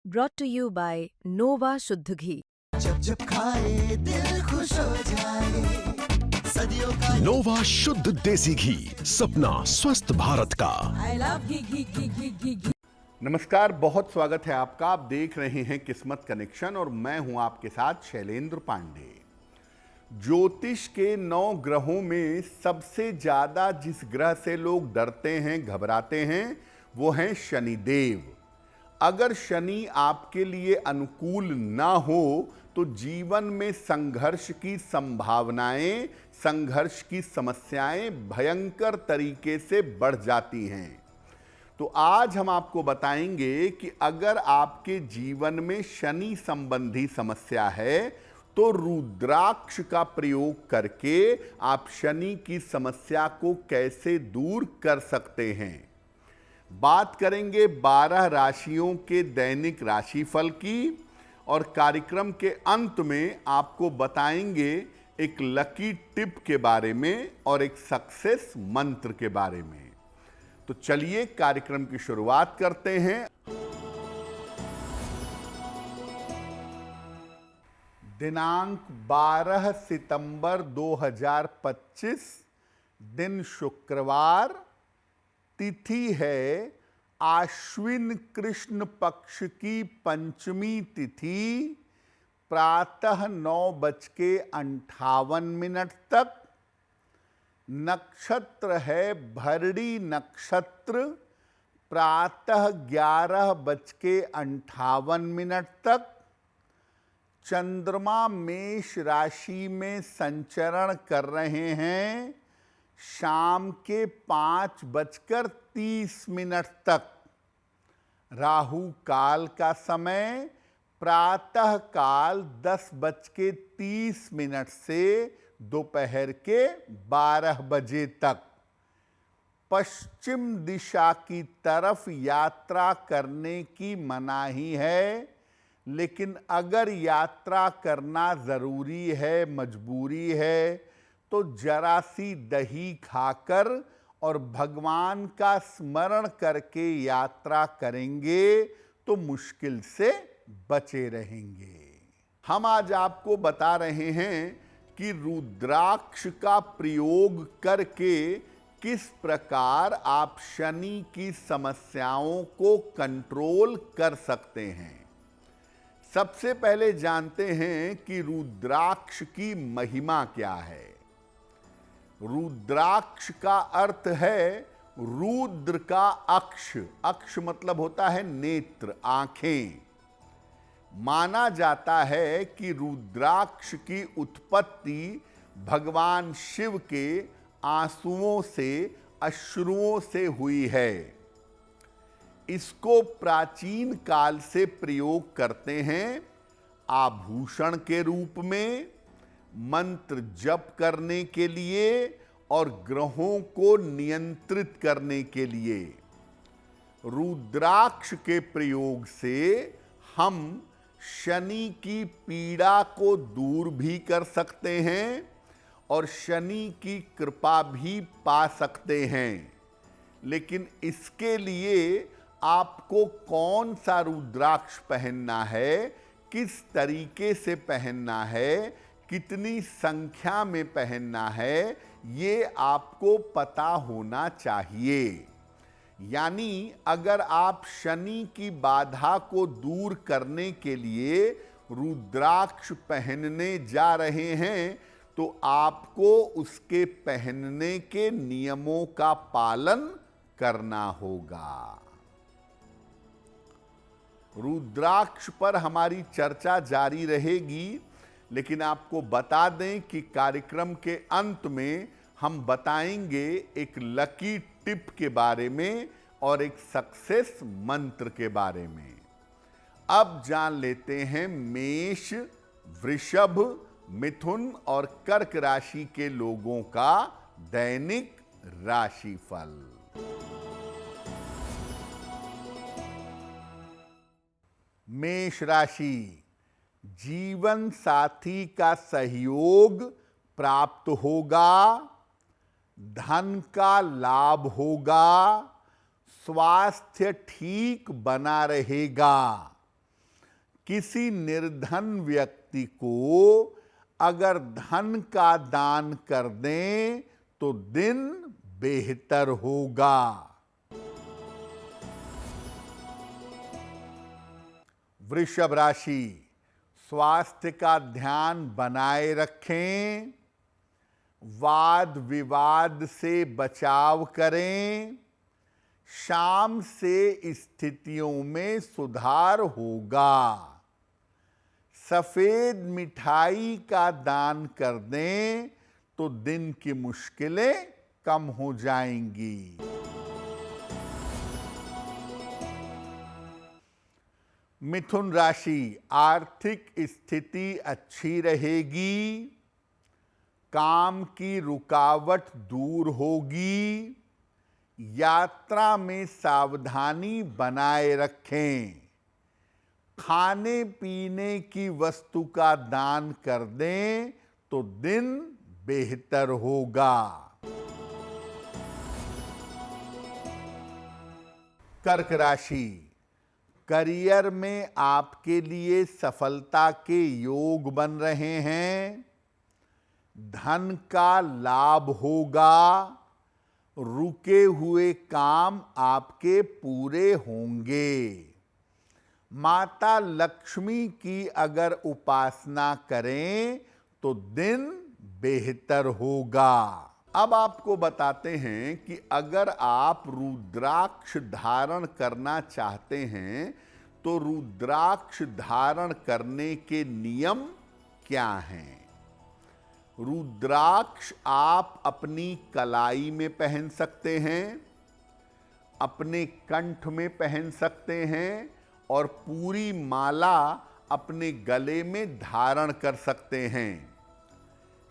brought to you by Nova शुद्ध घी। जब जब खाए दिल खुश हो जाए, सदियों का नोवा शुद्ध देसी घी, सपना स्वस्थ भारत का। I love घी। नमस्कार, बहुत स्वागत है आपका। आप देख रहे हैं किस्मत कनेक्शन और मैं हूं आपके साथ शैलेंद्र पांडे। ज्योतिष के 9 ग्रहों में सबसे ज्यादा जिस ग्रह से लोग डरते हैं, घबराते हैं, वो हैं शनिदेव। अगर शनि आपके लिए अनुकूल ना हो तो जीवन में संघर्ष की संभावनाएं, संघर्ष की समस्याएं भयंकर तरीके से बढ़ जाती हैं। तो आज हम आपको बताएंगे कि अगर आपके जीवन में शनि संबंधी समस्या है तो रुद्राक्ष का प्रयोग करके आप शनि की समस्या को कैसे दूर कर सकते हैं। बात करेंगे 12 राशियों के दैनिक राशिफल की और कार्यक्रम के अंत में आपको बताएंगे एक लकी टिप के बारे में और एक सक्सेस मंत्र के बारे में। तो चलिए कार्यक्रम की शुरुआत करते हैं। दिनांक 12 सितंबर 2025, दिन शुक्रवार, तिथि है आश्विन कृष्ण पक्ष की पंचमी तिथि, प्रातः 9:58 तक। नक्षत्र है भरणी नक्षत्र, प्रातः 11:58 तक। चंद्रमा मेष राशि में संचरण कर रहे हैं शाम के 5:30 तक। राहु काल का समय प्रातः काल 10:30 से दोपहर के 12 बजे तक। पश्चिम दिशा की तरफ यात्रा करने की मनाही है, लेकिन अगर यात्रा करना जरूरी है, मजबूरी है, तो जरा सी दही खाकर और भगवान का स्मरण करके यात्रा करेंगे तो मुश्किल से बचे रहेंगे। हम आज आपको बता रहे हैं कि रुद्राक्ष का प्रयोग करके किस प्रकार आप शनि की समस्याओं को कंट्रोल कर सकते हैं। सबसे पहले जानते हैं कि रुद्राक्ष की महिमा क्या है। रुद्राक्ष का अर्थ है रुद्र का अक्ष। अक्ष मतलब होता है नेत्र, आंखें। माना जाता है कि रुद्राक्ष की उत्पत्ति भगवान शिव के आंसुओं से, अश्रुओं से हुई है। इसको प्राचीन काल से प्रयोग करते हैं आभूषण के रूप में, मंत्र जप करने के लिए और ग्रहों को नियंत्रित करने के लिए। रुद्राक्ष के प्रयोग से हम शनि की पीड़ा को दूर भी कर सकते हैं और शनि की कृपा भी पा सकते हैं। लेकिन इसके लिए आपको कौन सा रुद्राक्ष पहनना है, किस तरीके से पहनना है, कितनी संख्या में पहनना है, ये आपको पता होना चाहिए। यानी अगर आप शनि की बाधा को दूर करने के लिए रुद्राक्ष पहनने जा रहे हैं तो आपको उसके पहनने के नियमों का पालन करना होगा। रुद्राक्ष पर हमारी चर्चा जारी रहेगी, लेकिन आपको बता दें कि कार्यक्रम के अंत में हम बताएंगे एक लकी टिप के बारे में और एक सक्सेस मंत्र के बारे में। अब जान लेते हैं मेष, वृषभ, मिथुन और कर्क राशि के लोगों का दैनिक राशिफल। मेष राशि, जीवन साथी का सहयोग प्राप्त होगा, धन का लाभ होगा, स्वास्थ्य ठीक बना रहेगा। किसी निर्धन व्यक्ति को अगर धन का दान कर दें तो दिन बेहतर होगा। वृषभ राशि, स्वास्थ्य का ध्यान बनाए रखें, वाद विवाद से बचाव करें, शाम से स्थितियों में सुधार होगा। सफेद मिठाई का दान कर दें तो दिन की मुश्किलें कम हो जाएंगी। मिथुन राशि, आर्थिक स्थिति अच्छी रहेगी, काम की रुकावट दूर होगी, यात्रा में सावधानी बनाए रखें, खाने पीने की वस्तु का दान कर दें तो दिन बेहतर होगा। कर्क राशि, करियर में आपके लिए सफलता के योग बन रहे हैं, धन का लाभ होगा, रुके हुए काम आपके पूरे होंगे। माता लक्ष्मी की अगर उपासना करें तो दिन बेहतर होगा। अब आपको बताते हैं कि अगर आप रुद्राक्ष धारण करना चाहते हैं तो रुद्राक्ष धारण करने के नियम क्या हैं। रुद्राक्ष आप अपनी कलाई में पहन सकते हैं, अपने कंठ में पहन सकते हैं और पूरी माला अपने गले में धारण कर सकते हैं।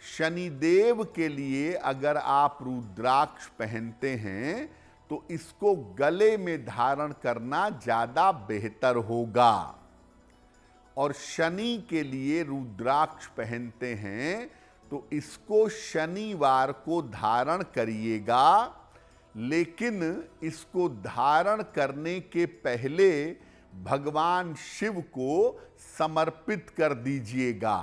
शनिदेव के लिए अगर आप रुद्राक्ष पहनते हैं तो इसको गले में धारण करना ज्यादा बेहतर होगा। और शनि के लिए रुद्राक्ष पहनते हैं तो इसको शनिवार को धारण करिएगा, लेकिन इसको धारण करने के पहले भगवान शिव को समर्पित कर दीजिएगा।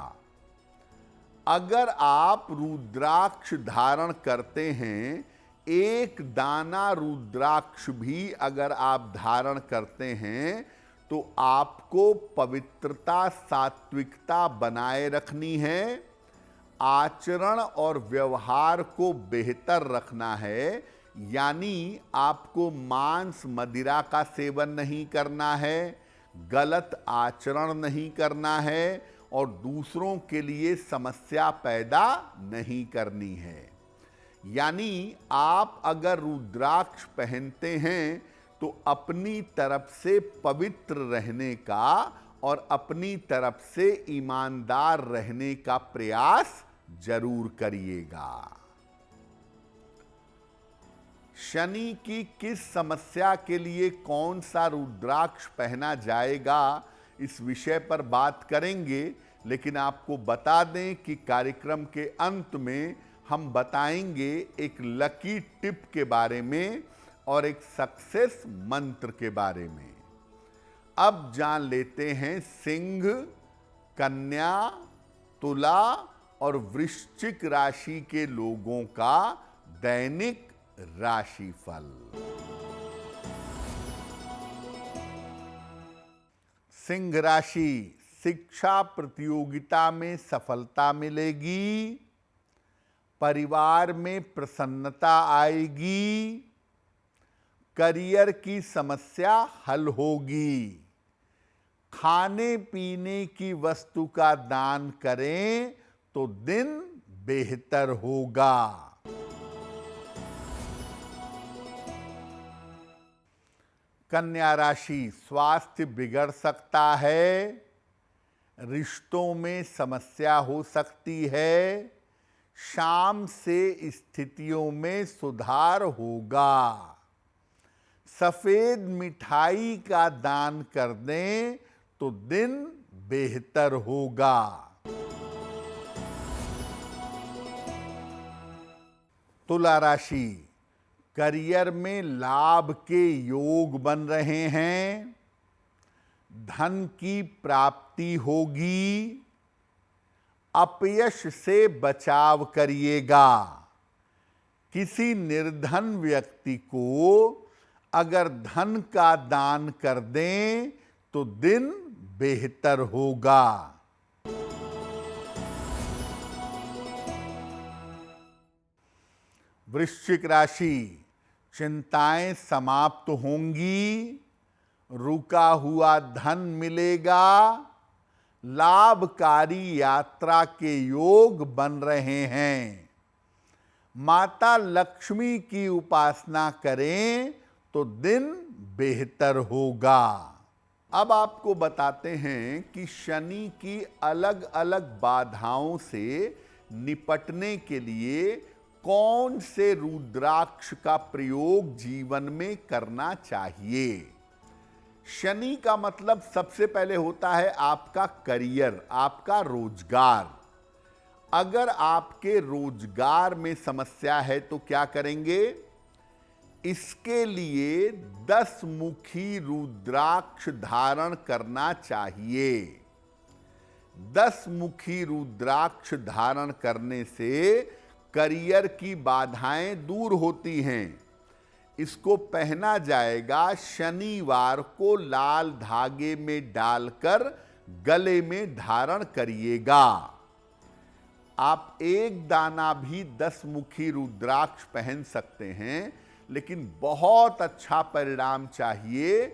अगर आप रुद्राक्ष धारण करते हैं, एक दाना रुद्राक्ष भी अगर आप धारण करते हैं तो आपको पवित्रता सात्विकता बनाए रखनी है, आचरण और व्यवहार को बेहतर रखना है। यानी आपको मांस मदिरा का सेवन नहीं करना है, गलत आचरण नहीं करना है और दूसरों के लिए समस्या पैदा नहीं करनी है। यानी आप अगर रुद्राक्ष पहनते हैं तो अपनी तरफ से पवित्र रहने का और अपनी तरफ से ईमानदार रहने का प्रयास जरूर करिएगा। शनि की किस समस्या के लिए कौन सा रुद्राक्ष पहना जाएगा, इस विषय पर बात करेंगे, लेकिन आपको बता दें कि कार्यक्रम के अंत में हम बताएंगे एक लकी टिप के बारे में और एक सक्सेस मंत्र के बारे में। अब जान लेते हैं सिंह, कन्या, तुला और वृश्चिक राशि के लोगों का दैनिक राशिफल। सिंह राशि, शिक्षा प्रतियोगिता में सफलता मिलेगी, परिवार में प्रसन्नता आएगी, करियर की समस्या हल होगी, खाने पीने की वस्तु का दान करें तो दिन बेहतर होगा। कन्या राशि, स्वास्थ्य बिगड़ सकता है, रिश्तों में समस्या हो सकती है, शाम से स्थितियों में सुधार होगा, सफेद मिठाई का दान कर दें तो दिन बेहतर होगा। तुला राशि, करियर में लाभ के योग बन रहे हैं, धन की प्राप्ति होगी, अपयश से बचाव करिएगा। किसी निर्धन व्यक्ति को अगर धन का दान कर दें तो दिन बेहतर होगा। वृश्चिक राशि, चिंताएं समाप्त होंगी, रुका हुआ धन मिलेगा, लाभकारी यात्रा के योग बन रहे हैं। माता लक्ष्मी की उपासना करें तो दिन बेहतर होगा। अब आपको बताते हैं कि शनि की अलग अलग बाधाओं से निपटने के लिए कौन से रुद्राक्ष का प्रयोग जीवन में करना चाहिए। शनि का मतलब सबसे पहले होता है आपका करियर, आपका रोजगार। अगर आपके रोजगार में समस्या है तो क्या करेंगे? इसके लिए 10 मुखी रुद्राक्ष धारण करना चाहिए। 10 मुखी रुद्राक्ष धारण करने से करियर की बाधाएं दूर होती हैं। इसको पहना जाएगा शनिवार को, लाल धागे में डालकर गले में धारण करिएगा। आप एक दाना भी 10 मुखी रुद्राक्ष पहन सकते हैं, लेकिन बहुत अच्छा परिणाम चाहिए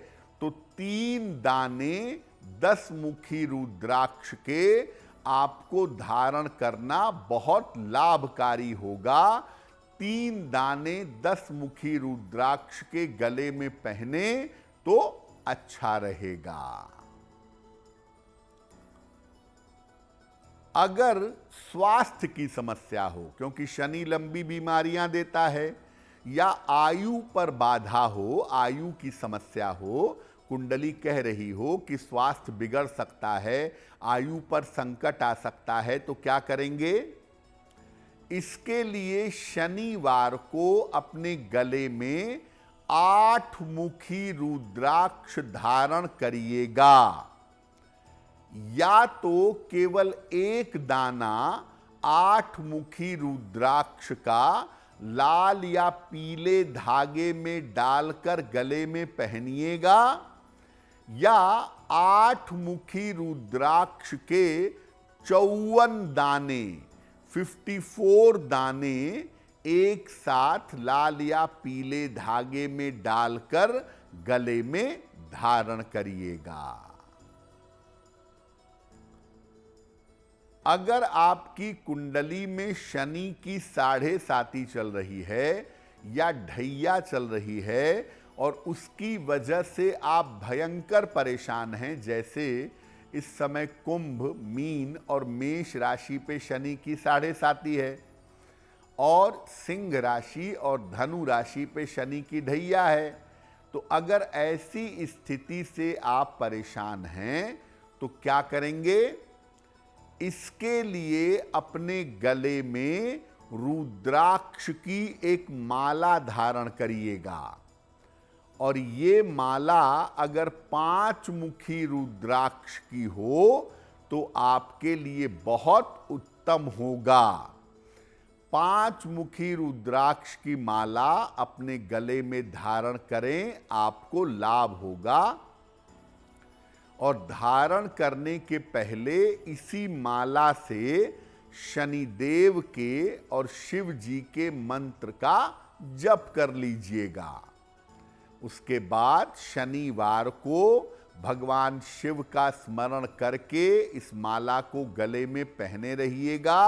तो 3 दाने 10 मुखी रुद्राक्ष के आपको धारण करना बहुत लाभकारी होगा। 3 दाने 10 मुखी रुद्राक्ष के गले में पहने तो अच्छा रहेगा। अगर स्वास्थ्य की समस्या हो, क्योंकि शनि लंबी बीमारियां देता है, या आयु पर बाधा हो, आयु की समस्या हो, कुंडली कह रही हो कि स्वास्थ्य बिगड़ सकता है, आयु पर संकट आ सकता है, तो क्या करेंगे? इसके लिए शनिवार को अपने गले में 8 मुखी रुद्राक्ष धारण करिएगा, या तो केवल एक दाना 8 मुखी रुद्राक्ष का लाल या पीले धागे में डालकर गले में पहनिएगा, या 8 मुखी रुद्राक्ष के 54 दाने 54 दाने एक साथ लाल या पीले धागे में डालकर गले में धारण करिएगा। अगर आपकी कुंडली में शनि की 7.5 चल रही है या ढैया चल रही है और उसकी वजह से आप भयंकर परेशान हैं, जैसे इस समय कुंभ, मीन और मेष राशि पे शनि की 7.5 है और सिंह राशि और धनु राशि पे शनि की ढैया है, तो अगर ऐसी स्थिति से आप परेशान हैं तो क्या करेंगे? इसके लिए अपने गले में रुद्राक्ष की एक माला धारण करिएगा, और ये माला अगर 5 मुखी रुद्राक्ष की हो तो आपके लिए बहुत उत्तम होगा। 5 मुखी रुद्राक्ष की माला अपने गले में धारण करें, आपको लाभ होगा। और धारण करने के पहले इसी माला से शनिदेव के और शिव जी के मंत्र का जप कर लीजिएगा। उसके बाद शनिवार को भगवान शिव का स्मरण करके इस माला को गले में पहने रहिएगा।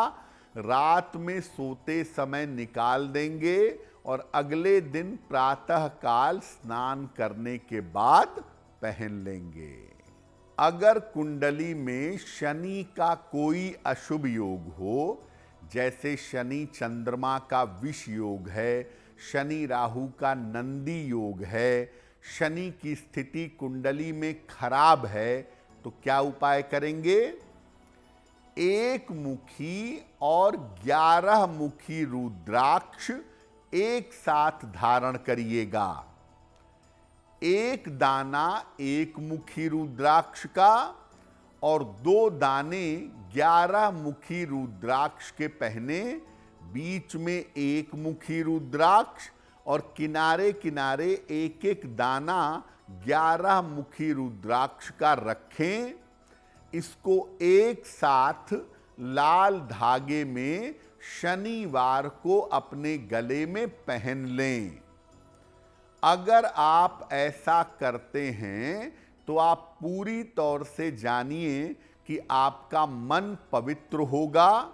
रात में सोते समय निकाल देंगे और अगले दिन प्रातः काल स्नान करने के बाद पहन लेंगे। अगर कुंडली में शनि का कोई अशुभ योग हो, जैसे शनि चंद्रमा का विष योग है, शनि राहु का नंदी योग है, शनि की स्थिति कुंडली में खराब है, तो क्या उपाय करेंगे? 1 मुखी और 11 मुखी रुद्राक्ष एक साथ धारण करिएगा। एक दाना एक मुखी रुद्राक्ष का और 2 दाने 11 मुखी रुद्राक्ष के पहने, बीच में एक मुखी रुद्राक्ष और किनारे किनारे एक एक दाना 11 मुखी रुद्राक्ष का रखें। इसको एक साथ लाल धागे में शनिवार को अपने गले में पहन लें। अगर आप ऐसा करते हैं तो आप पूरी तौर से जानिए कि आपका मन पवित्र होगा।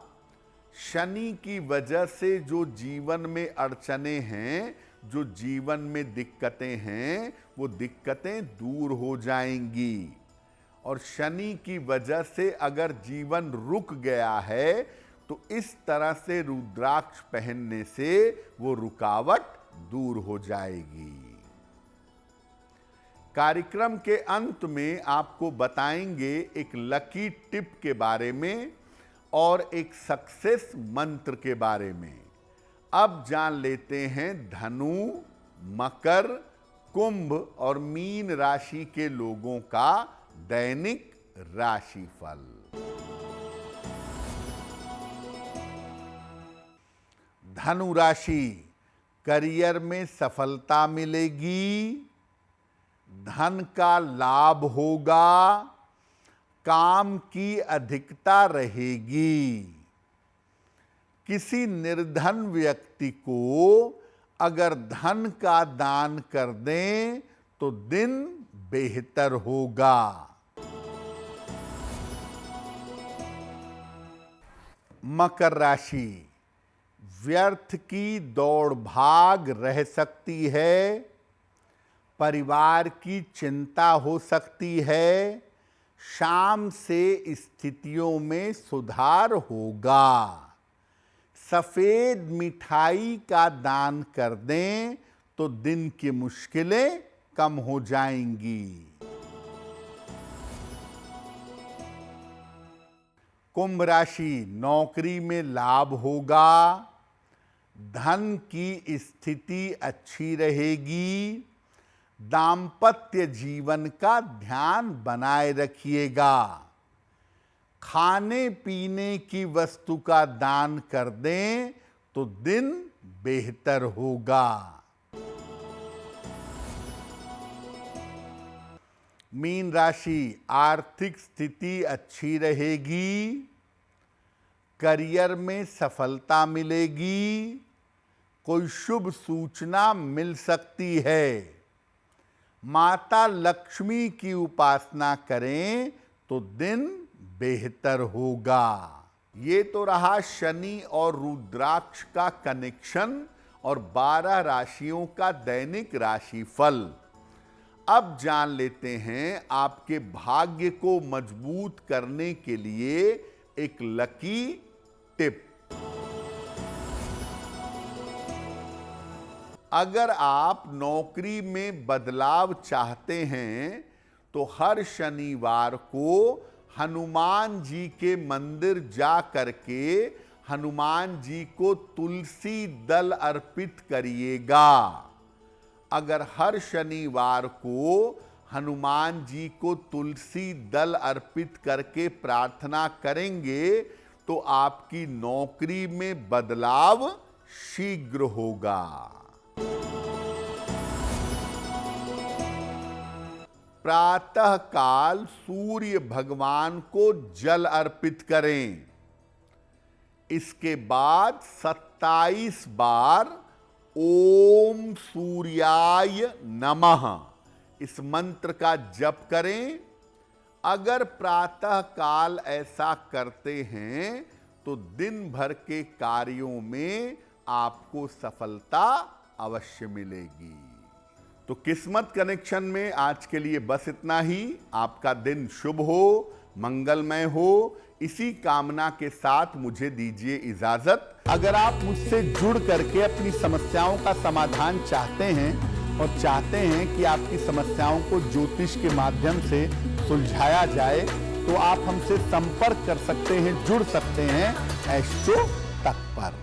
शनि की वजह से जो जीवन में अड़चने हैं, जो जीवन में दिक्कतें हैं, वो दिक्कतें दूर हो जाएंगी। और शनि की वजह से अगर जीवन रुक गया है तो इस तरह से रुद्राक्ष पहनने से वो रुकावट दूर हो जाएगी। कार्यक्रम के अंत में आपको बताएंगे एक लकी टिप के बारे में और एक सक्सेस मंत्र के बारे में। अब जान लेते हैं धनु, मकर, कुंभ और मीन राशि के लोगों का दैनिक राशिफल। धनु राशि, करियर में सफलता मिलेगी, धन का लाभ होगा, काम की अधिकता रहेगी। किसी निर्धन व्यक्ति को अगर धन का दान कर दें तो दिन बेहतर होगा। मकर राशि, व्यर्थ की दौड़ भाग रह सकती है, परिवार की चिंता हो सकती है, शाम से स्थितियों में सुधार होगा। सफेद मिठाई का दान कर दें तो दिन की मुश्किलें कम हो जाएंगी। कुंभ राशि, नौकरी में लाभ होगा, धन की स्थिति अच्छी रहेगी, दाम्पत्य जीवन का ध्यान बनाए रखिएगा। खाने पीने की वस्तु का दान कर दें तो दिन बेहतर होगा। मीन राशि, आर्थिक स्थिति अच्छी रहेगी, करियर में सफलता मिलेगी, कोई शुभ सूचना मिल सकती है। माता लक्ष्मी की उपासना करें तो दिन बेहतर होगा। ये तो रहा शनि और रुद्राक्ष का कनेक्शन और 12 राशियों का दैनिक राशिफल। अब जान लेते हैं आपके भाग्य को मजबूत करने के लिए एक लकी टिप। अगर आप नौकरी में बदलाव चाहते हैं तो हर शनिवार को हनुमान जी के मंदिर जा करके हनुमान जी को तुलसी दल अर्पित करिएगा। अगर हर शनिवार को हनुमान जी को तुलसी दल अर्पित करके प्रार्थना करेंगे तो आपकी नौकरी में बदलाव शीघ्र होगा। प्रातः काल सूर्य भगवान को जल अर्पित करें। इसके बाद 27 बार ओम सूर्याय नमः इस मंत्र का जप करें। अगर प्रातः काल ऐसा करते हैं तो दिन भर के कार्यों में आपको सफलता अवश्य मिलेगी। तो किस्मत कनेक्शन में आज के लिए बस इतना ही। आपका दिन शुभ हो, मंगलमय हो, इसी कामना के साथ मुझे दीजिए इजाजत। अगर आप मुझसे जुड़ करके अपनी समस्याओं का समाधान चाहते हैं और चाहते हैं कि आपकी समस्याओं को ज्योतिष के माध्यम से सुलझाया जाए तो आप हमसे संपर्क कर सकते हैं, जुड़ सकते हैं एस्ट्रो तक पर।